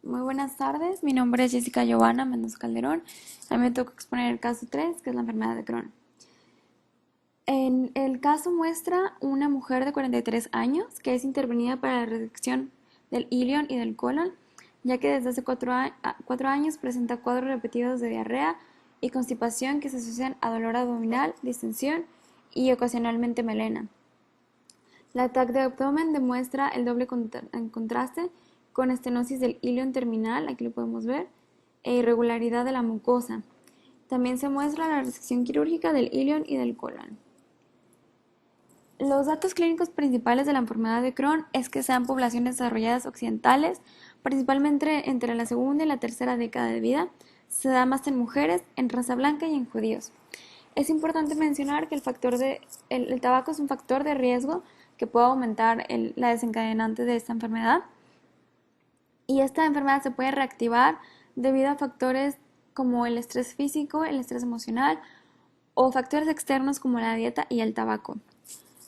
Muy buenas tardes, mi nombre es Jessica Giovanna Mendoza Calderón. A mí me toca exponer el caso 3, que es la enfermedad de Crohn. En el caso muestra una mujer de 43 años que es intervenida para la resección del ilion y del colon, ya que desde hace 4 años presenta cuadros repetidos de diarrea y constipación que se asocian a dolor abdominal, distensión y ocasionalmente melena. La TAC de abdomen demuestra el doble contraste con estenosis del ilion terminal, aquí lo podemos ver, e irregularidad de la mucosa. También se muestra la resección quirúrgica del ilion y del colon. Los datos clínicos principales de la enfermedad de Crohn es que sean poblaciones desarrolladas occidentales, principalmente entre la segunda y la tercera década de vida. Se da más en mujeres, en raza blanca y en judíos. Es importante mencionar que el tabaco es un factor de riesgo que puede aumentar la desencadenante de esta enfermedad. Y esta enfermedad se puede reactivar debido a factores como el estrés físico, el estrés emocional o factores externos como la dieta y el tabaco.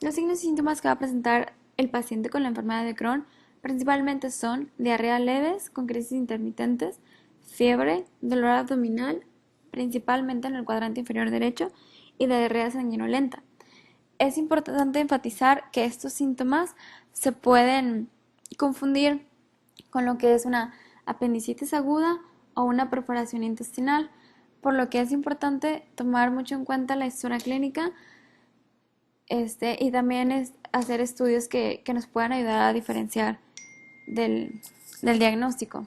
Los signos y síntomas que va a presentar el paciente con la enfermedad de Crohn principalmente son diarrea leves con crisis intermitentes, fiebre, dolor abdominal, principalmente en el cuadrante inferior derecho, y diarrea sanguinolenta. Es importante enfatizar que estos síntomas se pueden confundir con lo que es una apendicitis aguda o una perforación intestinal, por lo que es importante tomar mucho en cuenta la historia clínica y también hacer estudios que nos puedan ayudar a diferenciar del diagnóstico.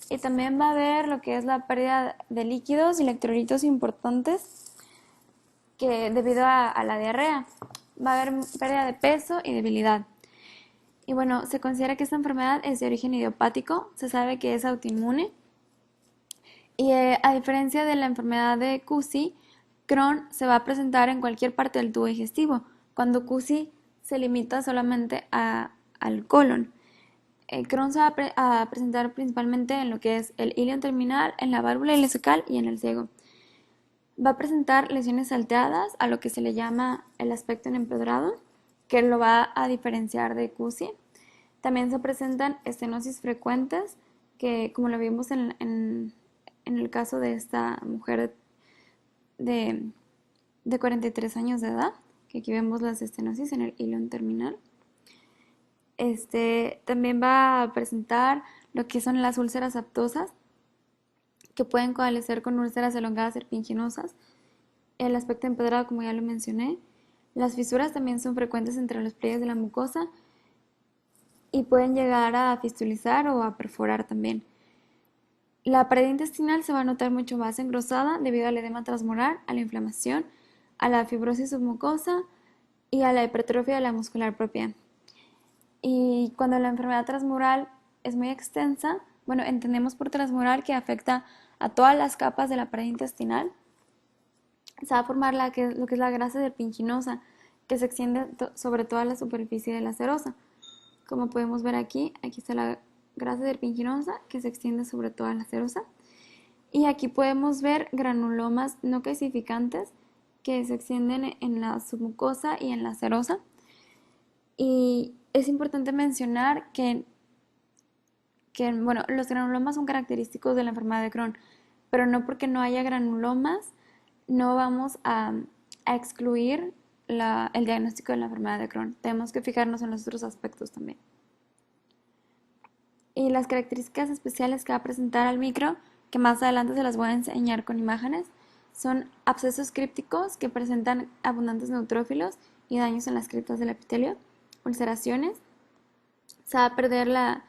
Y también va a haber lo que es la pérdida de líquidos y electrolitos importantes que debido a la diarrea. Va a haber pérdida de peso y debilidad. Y bueno, se considera que esta enfermedad es de origen idiopático, se sabe que es autoinmune. Y a diferencia de la enfermedad de Cusi, Crohn se va a presentar en cualquier parte del tubo digestivo, cuando Cusi se limita solamente al colon. Crohn se va a presentar principalmente en lo que es el ilion terminal, en la válvula ileocecal y en el ciego. Va a presentar lesiones salteadas, a lo que se le llama el aspecto en empedrado, que lo va a diferenciar de Cusi. También se presentan estenosis frecuentes, que como lo vimos en el caso de esta mujer de, de 43 años de edad, que aquí vemos las estenosis en el ilion terminal. También va a presentar lo que son las úlceras aptosas, que pueden coalescer con úlceras elongadas serpiginosas. El aspecto empedrado, como ya lo mencioné. Las fisuras también son frecuentes entre los pliegues de la mucosa y pueden llegar a fistulizar o a perforar también. La pared intestinal se va a notar mucho más engrosada debido al edema transmural, a la inflamación, a la fibrosis submucosa y a la hipertrofia de la muscular propia. Y cuando la enfermedad transmural es muy extensa, bueno, entendemos por transmural que afecta a todas las capas de la pared intestinal. Se va a formar lo que es la grasa serpinginosa, que se extiende sobre toda la superficie de la serosa. Como podemos ver aquí está la grasa serpinginosa que se extiende sobre toda la serosa. Y aquí podemos ver granulomas no calcificantes que se extienden en la submucosa y en la serosa. Y es importante mencionar que bueno, los granulomas son característicos de la enfermedad de Crohn, pero no porque no haya granulomas, no vamos a excluir el diagnóstico de la enfermedad de Crohn. Tenemos que fijarnos en los otros aspectos también. Y las características especiales que va a presentar al micro, que más adelante se las voy a enseñar con imágenes, son abscesos crípticos que presentan abundantes neutrófilos y daños en las criptas del epitelio, ulceraciones, se va a perder la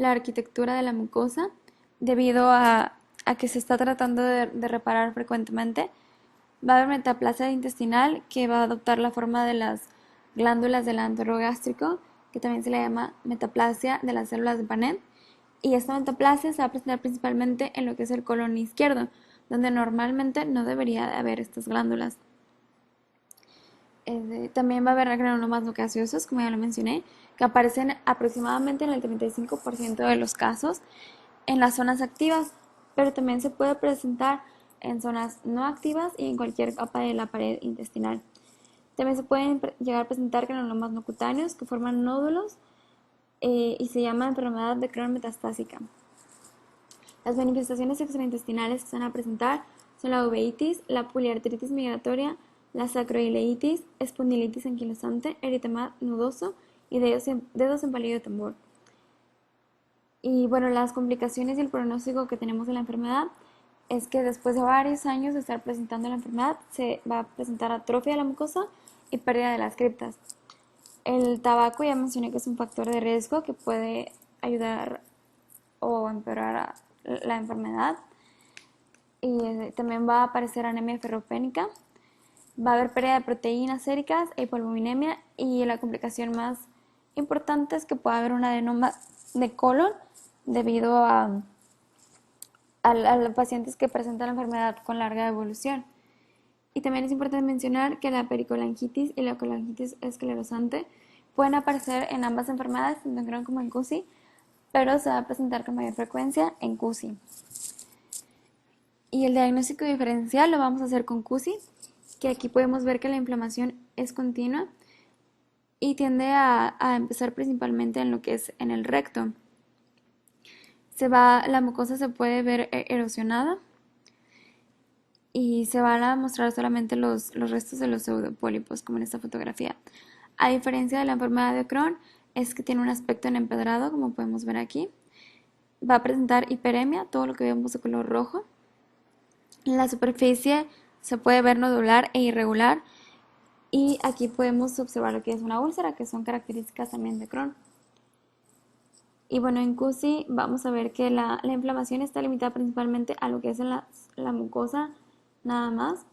arquitectura de la mucosa debido a que se está tratando de reparar frecuentemente. Va a haber metaplasia intestinal que va a adoptar la forma de las glándulas del antro gástrico, que también se le llama metaplasia de las células de Panet. Y esta metaplasia se va a presentar principalmente en lo que es el colon izquierdo, donde normalmente no debería de haber estas glándulas. También va a haber granulomas no gaseosos, como ya lo mencioné, que aparecen aproximadamente en el 35% de los casos en las zonas activas, pero también se puede presentar en zonas no activas y en cualquier capa de la pared intestinal. También se pueden llegar a presentar granulomas no cutáneos que forman nódulos y se llama enfermedad de Crohn metastásica. Las manifestaciones extraintestinales que se van a presentar son la uveitis, la poliartritis migratoria, la sacroileitis, espondilitis anquilosante, eritema nodoso y dedos en palillo de tambor. Y bueno, las complicaciones y el pronóstico que tenemos de la enfermedad es que después de varios años de estar presentando la enfermedad se va a presentar atrofia de la mucosa y pérdida de las criptas. El tabaco ya mencioné que es un factor de riesgo que puede ayudar o empeorar la enfermedad. Y también va a aparecer anemia ferropénica. Va a haber pérdida de proteínas séricas e hipoalbuminemia. Y la complicación más importante es que puede haber un adenoma de colon debido a los pacientes que presentan la enfermedad con larga evolución. Y también es importante mencionar que la pericolangitis y la colangitis esclerosante pueden aparecer en ambas enfermedades, tanto en Crohn como en CUSI, pero se va a presentar con mayor frecuencia en CUSI. Y el diagnóstico diferencial lo vamos a hacer con CUSI, que aquí podemos ver que la inflamación es continua y tiende a empezar principalmente en lo que es en el recto. La mucosa se puede ver erosionada y se van a mostrar solamente los restos de los pseudopólipos, como en esta fotografía. A diferencia de la enfermedad de Crohn, es que tiene un aspecto en empedrado, como podemos ver aquí. Va a presentar hiperemia, todo lo que vemos de color rojo. En la superficie se puede ver nodular e irregular. Y aquí podemos observar lo que es una úlcera, que son características también de Crohn. Y bueno, en CUSI vamos a ver que la inflamación está limitada principalmente a lo que es en la mucosa, nada más.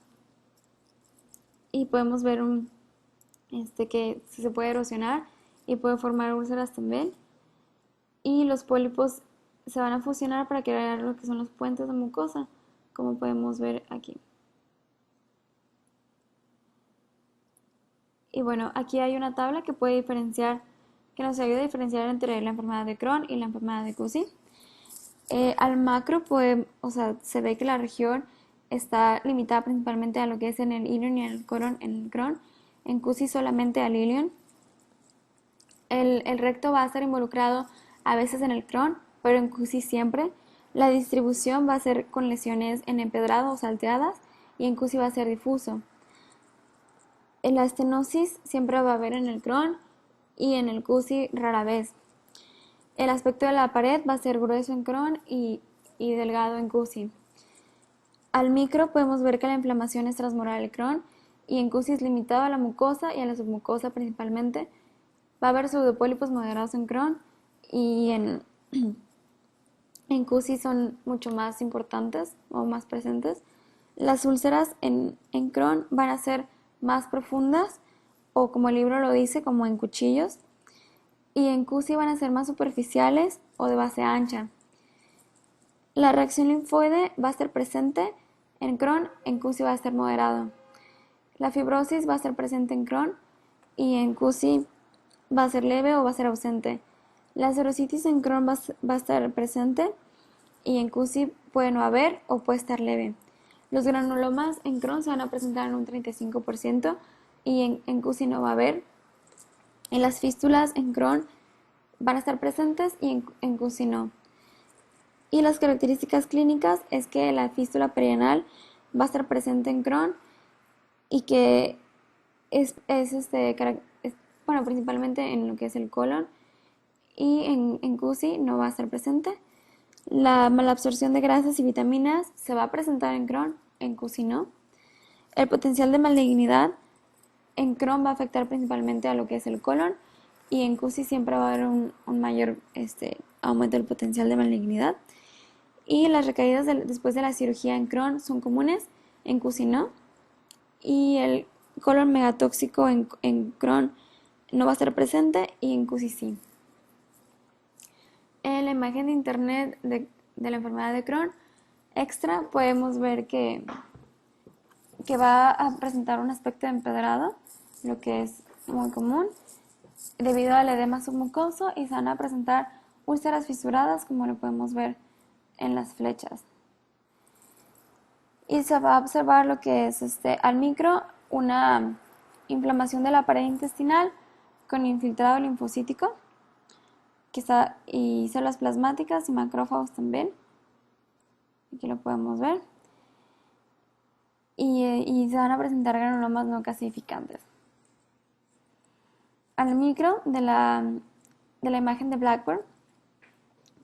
Y podemos ver que se puede erosionar y puede formar úlceras también. Y los pólipos se van a fusionar para crear lo que son los puentes de mucosa, como podemos ver aquí. Y bueno, aquí hay una tabla que puede diferenciar, que nos ayuda a diferenciar entre la enfermedad de Crohn y la enfermedad de CUSI. Al macro, se ve que la región está limitada principalmente a lo que es en el ilion y en el Crohn. En CUSI solamente al ilion. El recto va a estar involucrado a veces en el Crohn, pero en CUSI siempre. La distribución va a ser con lesiones en empedrado o salteadas y en CUSI va a ser difuso. La estenosis siempre va a haber en el Crohn y en el CUSI rara vez. El aspecto de la pared va a ser grueso en Crohn y delgado en CUSI. Al micro podemos ver que la inflamación es transmural del Crohn y en CUSI es limitado a la mucosa y a la submucosa principalmente. Va a haber pseudopólipos moderados en Crohn y en CUSI son mucho más importantes o más presentes. Las úlceras en Crohn van a ser más profundas o, como el libro lo dice, como en cuchillos. Y en CUSI van a ser más superficiales o de base ancha. La reacción linfoide va a estar presente en Crohn, en CUSI va a estar moderado. La fibrosis va a estar presente en Crohn y en CUSI va a ser leve o va a ser ausente. La serositis en Crohn va a estar presente y en CUSI puede no haber o puede estar leve. Los granulomas en Crohn se van a presentar en un 35% y en CUSI no va a haber. En las fístulas en Crohn van a estar presentes y en CUSI no. Y las características clínicas es que la fístula perianal va a estar presente en Crohn y que principalmente en lo que es el colon, y en CUSI no va a estar presente. La malabsorción de grasas y vitaminas se va a presentar en Crohn, en CUSI no. El potencial de malignidad en Crohn va a afectar principalmente a lo que es el colon y en CUSI siempre va a haber un mayor aumento del potencial de malignidad. Y las recaídas después de la cirugía en Crohn son comunes, en CUSI no. Y el colon megatóxico en Crohn no va a estar presente y en CUSI sí. En la imagen de internet de la enfermedad de Crohn extra podemos ver que va a presentar un aspecto de empedrado, lo que es muy común, debido al edema submucoso, y se van a presentar úlceras fisuradas, como lo podemos ver en las flechas. Y se va a observar lo que es al micro una inflamación de la pared intestinal con infiltrado linfocítico y células plasmáticas y macrófagos también. Aquí lo podemos ver. Y se van a presentar granulomas no calcificantes. Al micro de la imagen de Blackburn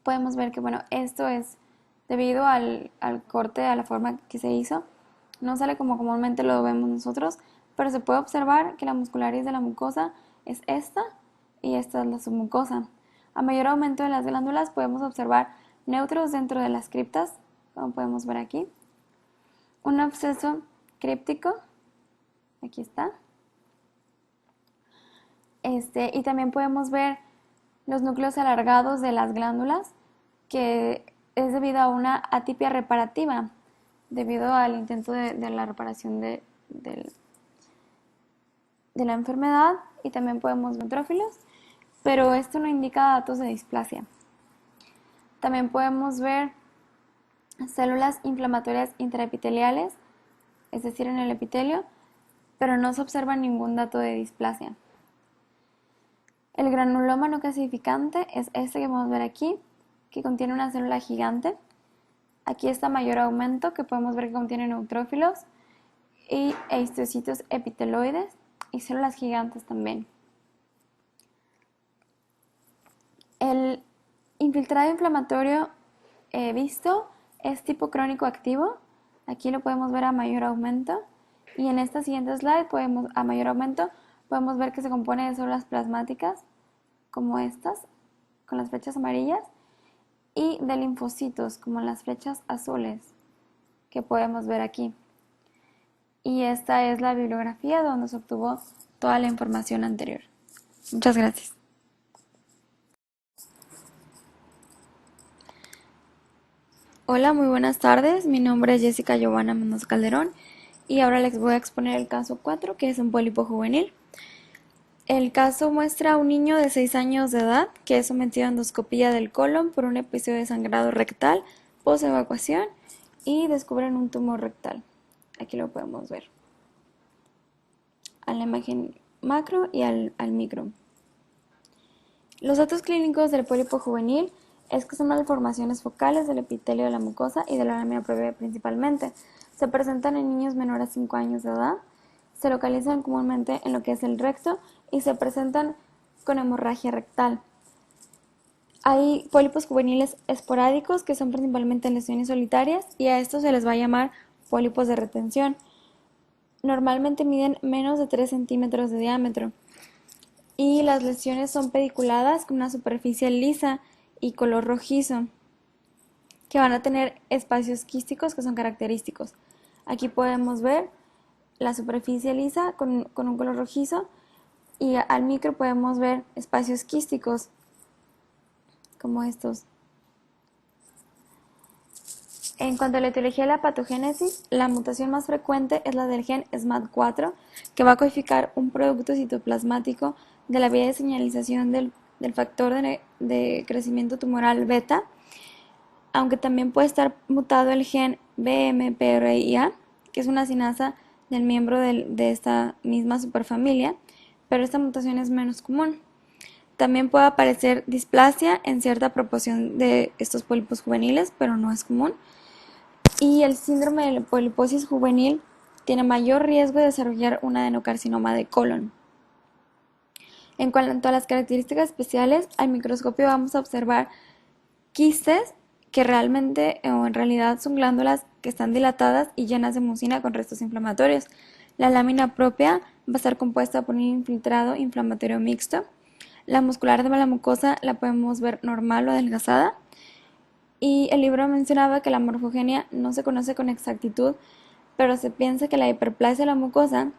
podemos ver que, bueno, esto es debido al corte, a la forma que se hizo. No sale como comúnmente lo vemos nosotros, pero se puede observar que la muscularis de la mucosa es esta y esta es la submucosa. A mayor aumento de las glándulas podemos observar neutros dentro de las criptas, como podemos ver aquí. Un absceso críptico, aquí está. Y también podemos ver los núcleos alargados de las glándulas, que es debido a una atipia reparativa, debido al intento de la reparación de la enfermedad, y también podemos ver neutrófilos, pero esto no indica datos de displasia. También podemos ver células inflamatorias intraepiteliales, es decir, en el epitelio, pero no se observa ningún dato de displasia. El granuloma no calcificante es este que podemos ver aquí, que contiene una célula gigante. Aquí está mayor aumento, que podemos ver que contiene neutrófilos y histocitos epiteloides y células gigantes también. El infiltrado inflamatorio visto es tipo crónico activo. Aquí lo podemos ver a mayor aumento. Y en esta siguiente slide, a mayor aumento, podemos ver que se compone de células plasmáticas, como estas, con las flechas amarillas, y de linfocitos, como las flechas azules, que podemos ver aquí. Y esta es la bibliografía donde se obtuvo toda la información anterior. Muchas gracias. Hola, muy buenas tardes. Mi nombre es Jessica Giovanna Mendoza Calderón y ahora les voy a exponer el caso 4, que es un pólipo juvenil. El caso muestra a un niño de 6 años de edad que es sometido a endoscopía del colon por un episodio de sangrado rectal post-evacuación y descubren un tumor rectal. Aquí lo podemos ver a la imagen macro y al micro. Los datos clínicos del pólipo juvenil es que son malformaciones focales del epitelio de la mucosa y de la lámina previa principalmente. Se presentan en niños menores a 5 años de edad, se localizan comúnmente en lo que es el recto y se presentan con hemorragia rectal. Hay pólipos juveniles esporádicos, que son principalmente lesiones solitarias, y a estos se les va a llamar pólipos de retención. Normalmente miden menos de 3 centímetros de diámetro. Y las lesiones son pediculadas con una superficie lisa y color rojizo, que van a tener espacios quísticos que son característicos. Aquí podemos ver la superficie lisa con un color rojizo, y al micro podemos ver espacios quísticos como estos. En cuanto a la etiología de la patogénesis, la mutación más frecuente es la del gen SMAD4, que va a codificar un producto citoplasmático de la vía de señalización del factor de crecimiento tumoral beta, aunque también puede estar mutado el gen BMPRIA, que es una sinasa del miembro de esta misma superfamilia, pero esta mutación es menos común. También puede aparecer displasia en cierta proporción de estos pólipos juveniles, pero no es común. Y el síndrome de poliposis juvenil tiene mayor riesgo de desarrollar un adenocarcinoma de colon. En cuanto a las características especiales, al microscopio vamos a observar quistes que realmente o en realidad son glándulas que están dilatadas y llenas de mucina con restos inflamatorios. La lámina propia va a estar compuesta por un infiltrado inflamatorio mixto. La muscular de la mucosa la podemos ver normal o adelgazada. Y el libro mencionaba que la morfogenia no se conoce con exactitud, pero se piensa que la hiperplasia de la mucosa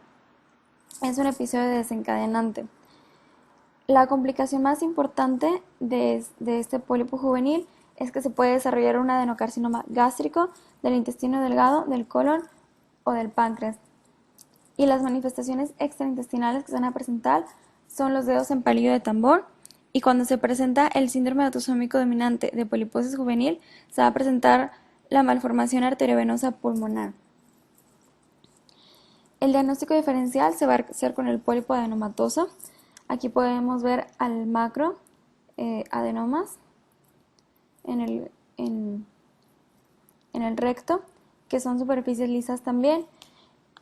es un episodio desencadenante. La complicación más importante de este pólipo juvenil es que se puede desarrollar un adenocarcinoma gástrico del intestino delgado, del colon o del páncreas. Y las manifestaciones extraintestinales que se van a presentar son los dedos en palillo de tambor. Y cuando se presenta el síndrome autosómico dominante de poliposis juvenil, se va a presentar la malformación arteriovenosa pulmonar. El diagnóstico diferencial se va a hacer con el pólipo adenomatoso. Aquí podemos ver al macro adenomas en en el recto, que son superficies lisas también,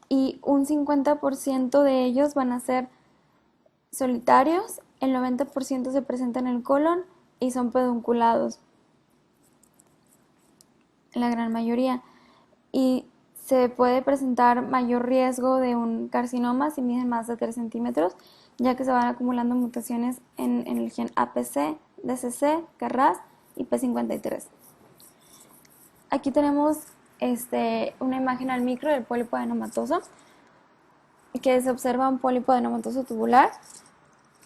y un 50% de ellos van a ser solitarios, el 90% se presenta en el colon y son pedunculados, la gran mayoría. Y se puede presentar mayor riesgo de un carcinoma si miden más de 3 centímetros, ya que se van acumulando mutaciones en el gen APC, DCC, KRAS y P53. Aquí tenemos una imagen al micro del pólipo adenomatoso, que se observa un pólipo adenomatoso tubular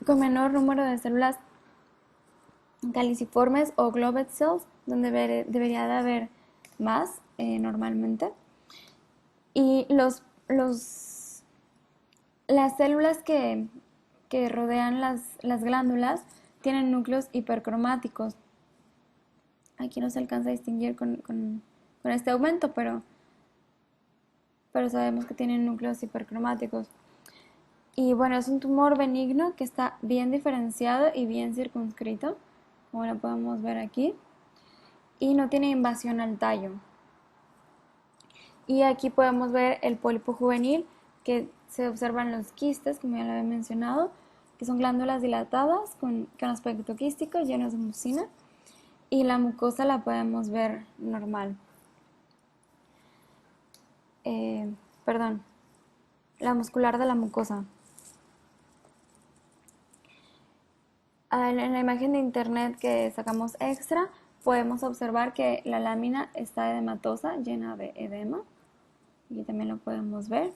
con menor número de células caliciformes o globed cells, donde debería de haber más normalmente. Y las células que rodean las glándulas tienen núcleos hipercromáticos. Aquí no se alcanza a distinguir con este aumento, pero sabemos que tienen núcleos hipercromáticos. Y bueno, es un tumor benigno que está bien diferenciado y bien circunscrito, como lo podemos ver aquí, y no tiene invasión al tallo. Y aquí podemos ver el pólipo juvenil, que se observan los quistes, como ya lo había mencionado, que son glándulas dilatadas con aspecto quístico, llenos de mucina, y la mucosa la podemos ver normal. La muscular de la mucosa. En la imagen de internet que sacamos extra, podemos observar que la lámina está edematosa, llena de edema. Aquí también lo podemos ver.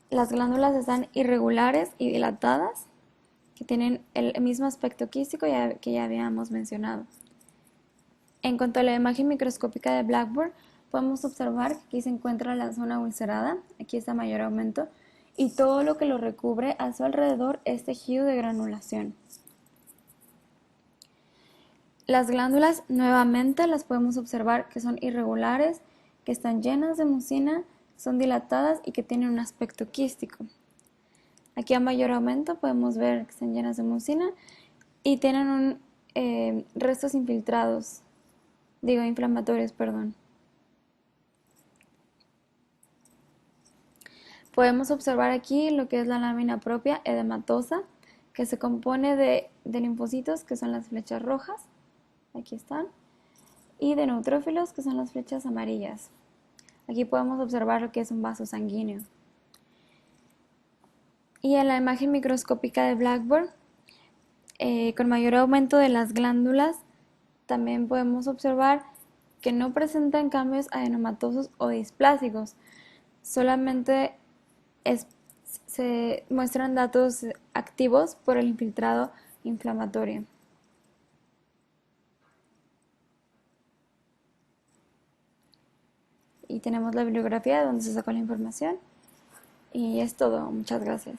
Las glándulas están irregulares y dilatadas, que tienen el mismo aspecto quístico que ya habíamos mencionado. En cuanto a la imagen microscópica de Blackboard, podemos observar que aquí se encuentra la zona ulcerada, aquí está mayor aumento, y todo lo que lo recubre a su alrededor es tejido de granulación. Las glándulas nuevamente las podemos observar que son irregulares, que están llenas de mucina, son dilatadas y que tienen un aspecto quístico. Aquí a mayor aumento podemos ver que están llenas de mucina y tienen restos inflamatorios. Podemos observar aquí lo que es la lámina propia edematosa, que se compone de linfocitos, que son las flechas rojas, aquí están, y de neutrófilos, que son las flechas amarillas. Aquí podemos observar lo que es un vaso sanguíneo. Y en la imagen microscópica de Blackboard, con mayor aumento de las glándulas, también podemos observar que no presentan cambios adenomatosos o displásicos, solamente se muestran datos activos por el infiltrado inflamatorio. Y tenemos la bibliografía donde se sacó la información. Y es todo. Muchas gracias.